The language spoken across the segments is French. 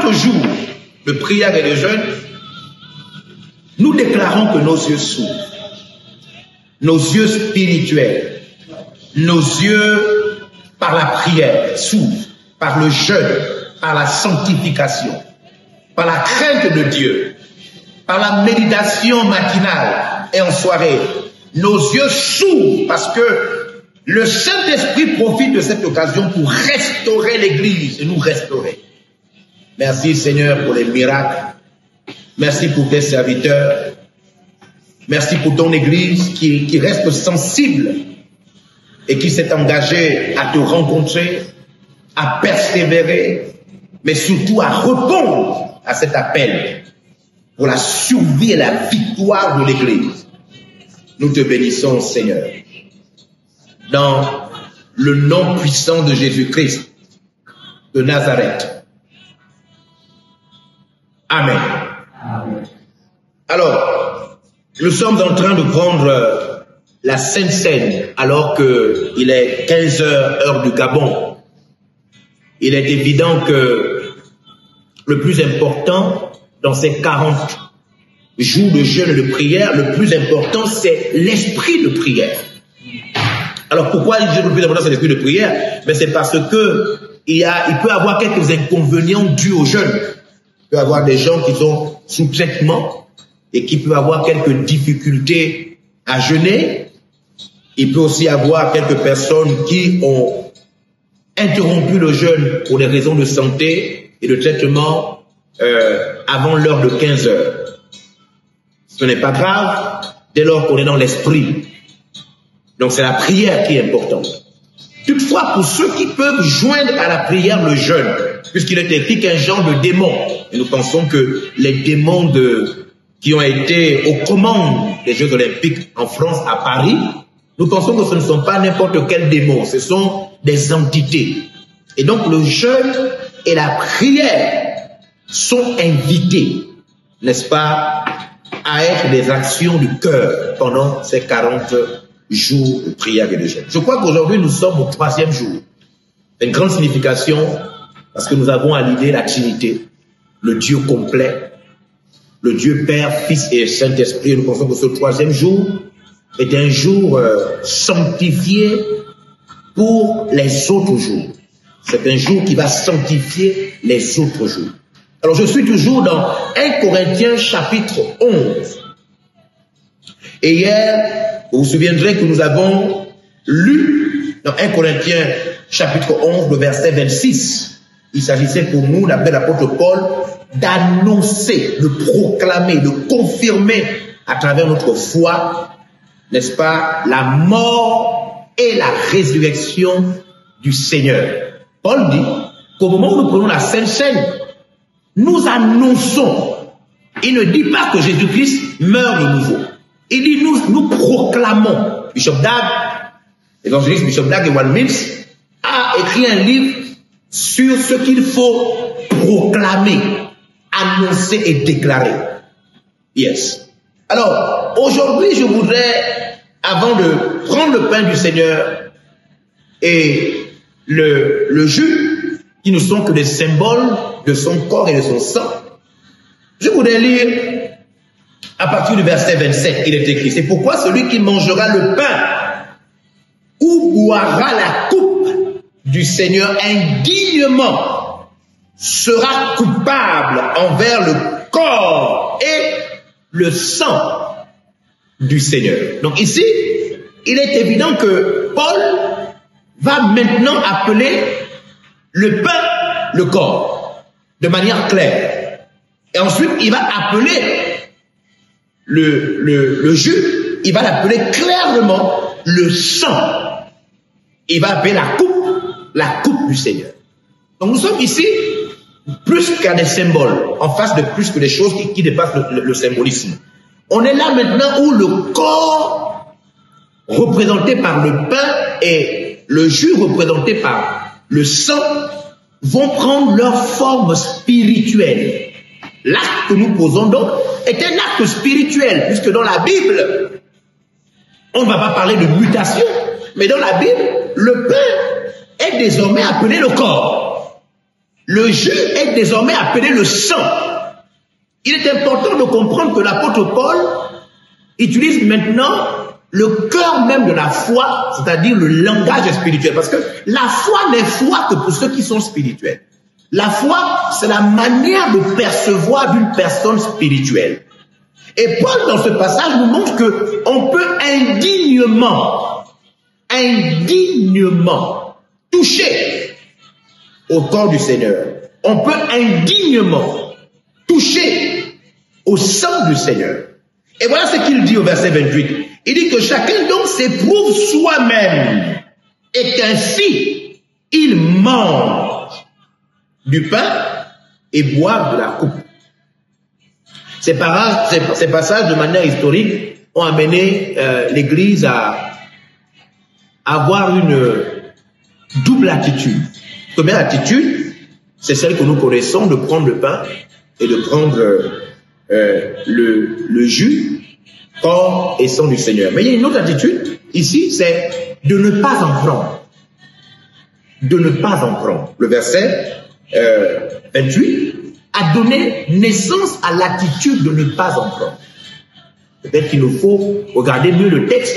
40 jours de prière et de jeûne, nous déclarons que nos yeux s'ouvrent. Nos yeux spirituels, nos yeux par la prière s'ouvrent, par le jeûne, par la sanctification, par la crainte de Dieu, par la méditation matinale et en soirée. Nos yeux s'ouvrent parce que le Saint-Esprit profite de cette occasion pour restaurer l'Église et nous restaurer. Merci Seigneur pour les miracles. Merci pour tes serviteurs. Merci pour ton Église qui reste sensible et qui s'est engagée à te rencontrer, à persévérer, mais surtout à répondre à cet appel pour la survie et la victoire de l'Église. Nous te bénissons, Seigneur, dans le nom puissant de Jésus-Christ de Nazareth. Amen. Alors, nous sommes en train de prendre la Sainte Seine alors qu'il est 15 h heure du Gabon. Il est évident que le plus important dans ces 40 jours de jeûne et de prière, le plus important c'est l'esprit de prière. Alors pourquoi le plus important c'est l'esprit de prière? Mais c'est parce que il peut y avoir quelques inconvénients dus au jeûne. Il peut y avoir des gens qui sont sous traitement et qui peuvent avoir quelques difficultés à jeûner. Il peut aussi y avoir quelques personnes qui ont interrompu le jeûne pour des raisons de santé et de traitement avant l'heure de 15 h. Ce n'est pas grave dès lors qu'on est dans l'esprit. Donc c'est la prière qui est importante. Toutefois, pour ceux qui peuvent joindre à la prière le jeûne, puisqu'il est écrit qu'un genre de démon, et nous pensons que les démons qui ont été aux commandes des Jeux Olympiques en France, à Paris, nous pensons que ce ne sont pas n'importe quels démons, ce sont des entités. Et donc le jeûne et la prière sont invités, n'est-ce pas, à être des actions du cœur pendant ces 40 jours de prière et de jeûne. Je crois qu'aujourd'hui nous sommes au 3e jour. C'est une grande signification parce que nous avons à l'idée la Trinité, le Dieu complet, le Dieu Père, Fils et Saint-Esprit. Et nous pensons que ce 3e jour est un jour sanctifié pour les autres jours. C'est un jour qui va sanctifier les autres jours. Alors je suis toujours dans 1 Corinthiens chapitre 11. Et hier, vous vous souviendrez que nous avons lu dans 1 Corinthiens chapitre 11, le verset 26. Il s'agissait pour nous, l'appel de l'apôtre Paul, d'annoncer, de proclamer, de confirmer à travers notre foi, n'est-ce pas, la mort et la résurrection du Seigneur. Paul dit qu'au moment où nous prenons la Sainte Seine, nous annonçons. Il ne dit pas que Jésus-Christ meurt de nouveau. Il dit nous proclamons. Bishop Dag, l'évangéliste Bishop Dag Ewan Mills, a écrit un livre sur ce qu'il faut proclamer, annoncer et déclarer. Yes. Alors, aujourd'hui, je voudrais, avant de prendre le pain du Seigneur et le jus, qui ne sont que des symboles de son corps et de son sang, je voudrais lire à partir du verset 27, il est écrit, c'est pourquoi celui qui mangera le pain ou boira la coupe du Seigneur indignement sera coupable envers le corps et le sang du Seigneur. Donc ici, il est évident que Paul va maintenant appeler le pain le corps de manière claire. Et ensuite, il va appeler le jus, il va l'appeler clairement le sang. Il va appeler la coupe du Seigneur. Donc nous sommes ici plus qu'à des symboles, en face de plus que des choses qui dépassent le symbolisme. On est là maintenant où le corps représenté par le pain et le jus représenté par le sang vont prendre leur forme spirituelle. L'acte que nous posons donc est un acte spirituel, puisque dans la Bible, on ne va pas parler de mutation, mais dans la Bible, le pain est désormais appelé le corps. Le jus est désormais appelé le sang. Il est important de comprendre que l'apôtre Paul utilise maintenant le cœur même de la foi, c'est-à-dire le langage spirituel. Parce que la foi n'est foi que pour ceux qui sont spirituels. La foi, c'est la manière de percevoir d'une personne spirituelle. Et Paul, dans ce passage, nous montre qu'on peut indignement toucher au corps du Seigneur. On peut indignement toucher au sang du Seigneur. Et voilà ce qu'il dit au verset 28. Il dit que chacun donc s'éprouve soi-même et qu'ainsi il mange du pain et boit de la coupe. Ces passages de manière historique ont amené l'Église à avoir une double attitude. Première attitude, c'est celle que nous connaissons de prendre le pain et de prendre le jus, corps et sang du Seigneur. Mais il y a une autre attitude ici, c'est de ne pas en prendre. De ne pas en prendre. Le verset 28 a donné naissance à l'attitude de ne pas en prendre. Peut-être qu'il nous faut regarder mieux le texte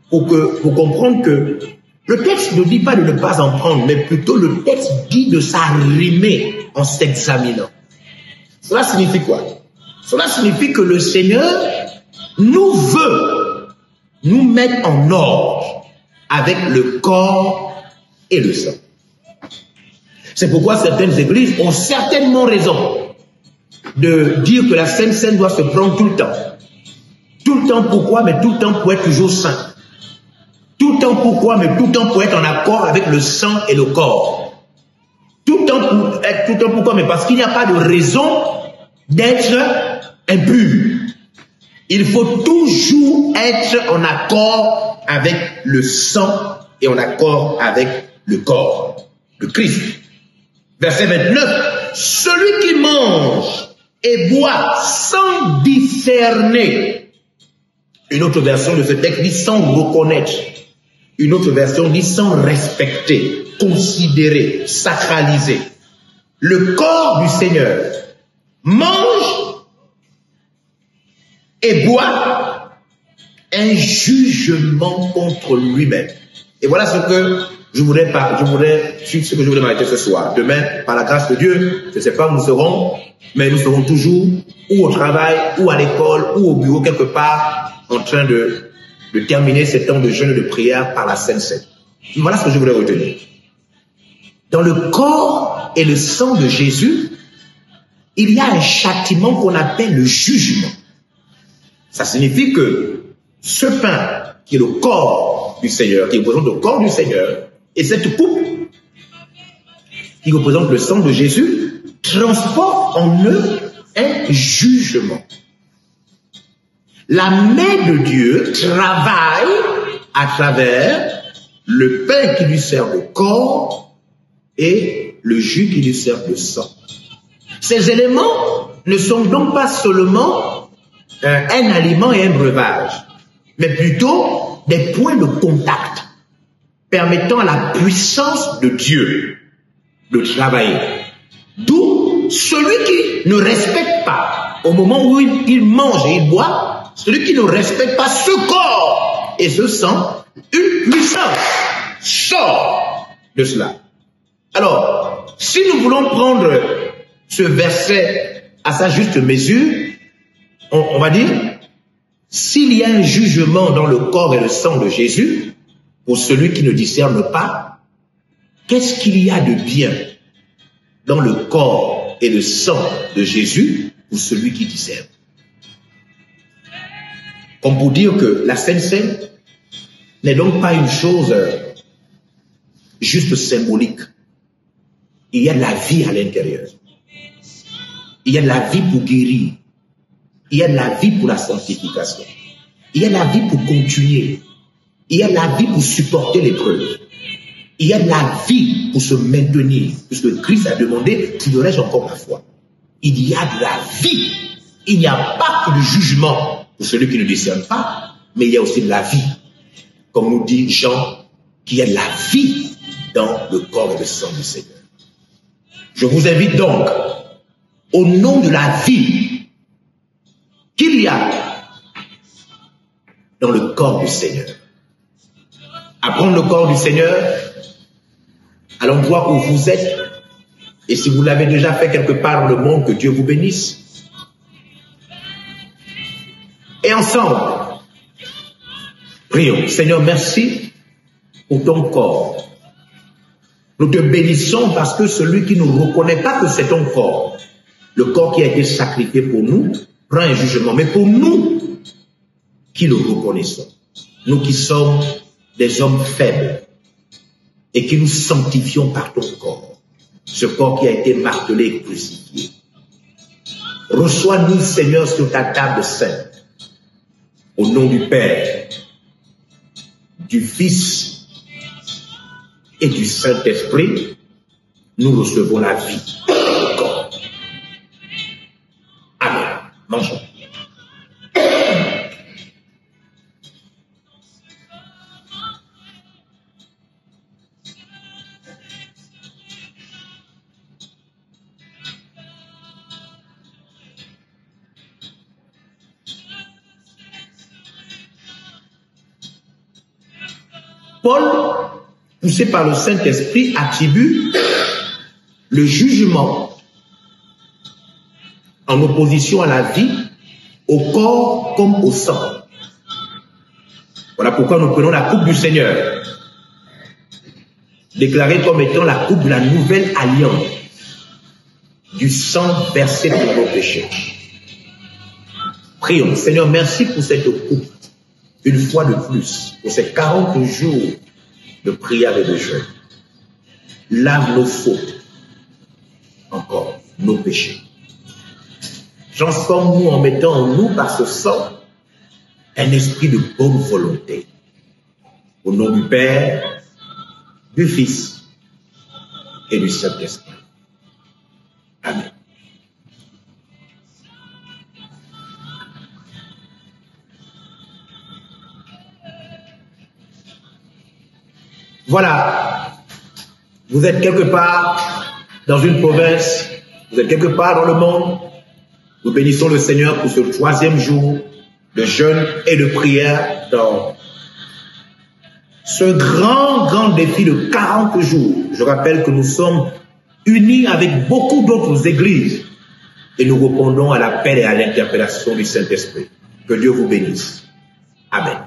pour comprendre que le texte ne dit pas de ne pas en prendre, mais plutôt le texte dit de s'arrimer en s'examinant. Cela signifie quoi? Cela signifie que le Seigneur nous veut nous mettre en ordre avec le corps et le sang. C'est pourquoi certaines églises ont certainement raison de dire que la Sainte Seine doit se prendre tout le temps. Tout le temps pourquoi? Mais tout le temps pour être toujours saint. Tout le temps pourquoi? Mais tout le temps pour être en accord avec le sang et le corps. Tout le temps pourquoi? Mais parce qu'il n'y a pas de raison d'être impur. Il faut toujours être en accord avec le sang et en accord avec le corps de Christ. Verset 29, celui qui mange et boit sans discerner. Une autre version de ce texte dit sans reconnaître. Une autre version dit sans respecter, considérer, sacraliser. Le corps du Seigneur mange et boit un jugement contre lui-même. Et voilà ce que je voudrais m'arrêter ce soir. Demain, par la grâce de Dieu, je ne sais pas où nous serons, mais nous serons toujours ou au travail, ou à l'école, ou au bureau quelque part, en train de terminer ce temps de jeûne et de prière par la Sainte Seine. Voilà ce que je voulais retenir. Dans le corps et le sang de Jésus, il y a un châtiment qu'on appelle le jugement. Ça signifie que ce pain, qui est le corps du Seigneur, qui représente le corps du Seigneur, et cette coupe, qui représente le sang de Jésus, transporte en eux un jugement. La main de Dieu travaille à travers le pain qui lui sert de corps et le jus qui lui sert de sang. Ces éléments ne sont donc pas seulement un aliment et un breuvage, mais plutôt des points de contact permettant à la puissance de Dieu de travailler. D'où celui qui ne respecte pas, au moment où il mange et il boit, celui qui ne respecte pas ce corps et ce sang, une puissance sort de cela. Alors, si nous voulons prendre ce verset à sa juste mesure, on va dire, s'il y a un jugement dans le corps et le sang de Jésus, pour celui qui ne discerne pas, qu'est-ce qu'il y a de bien dans le corps et le sang de Jésus pour celui qui discerne? Comme pour dire que la Sainte Seine n'est donc pas une chose juste symbolique. Il y a de la vie à l'intérieur. Il y a de la vie pour guérir. Il y a de la vie pour la sanctification. Il y a de la vie pour continuer. Il y a de la vie pour supporter l'épreuve. Il y a de la vie pour se maintenir. Puisque Christ a demandé, tu donnerais encore ma foi. Il y a de la vie. Il n'y a pas que du jugement pour celui qui ne discerne pas, mais il y a aussi de la vie. Comme nous dit Jean, qu'il y a de la vie dans le corps et le sang du Seigneur. Je vous invite donc, au nom de la vie qu'il y a dans le corps du Seigneur, à prendre le corps du Seigneur à l'endroit où vous êtes, et si vous l'avez déjà fait quelque part dans le monde, que Dieu vous bénisse. Et ensemble, prions. Seigneur, merci pour ton corps. Nous te bénissons parce que celui qui ne reconnaît pas que c'est ton corps, le corps qui a été sacrifié pour nous, prend un jugement. Mais pour nous qui le reconnaissons, nous qui sommes des hommes faibles et qui nous sanctifions par ton corps, ce corps qui a été martelé et crucifié, reçois-nous, Seigneur, sur ta table sainte, au nom du Père, du Fils et du Saint-Esprit. Nous recevons la vie du corps. Amen. Mangeons. Paul, poussé par le Saint-Esprit, attribue le jugement en opposition à la vie, au corps comme au sang. Voilà pourquoi nous prenons la coupe du Seigneur, déclarée comme étant la coupe de la nouvelle alliance, du sang versé pour nos péchés. Prions. Seigneur, merci pour cette coupe, une fois de plus, pour ces 40 jours de prière et de jeûne. Lave nos fautes, encore nos péchés. Transforme-nous en mettant en nous, par ce sang, un esprit de bonne volonté. Au nom du Père, du Fils et du Saint-Esprit. Amen. Voilà, vous êtes quelque part dans une province, vous êtes quelque part dans le monde. Nous bénissons le Seigneur pour ce 3e jour de jeûne et de prière dans ce grand défi de 40 jours. Je rappelle que nous sommes unis avec beaucoup d'autres églises et nous répondons à l'appel et à l'interpellation du Saint-Esprit. Que Dieu vous bénisse. Amen.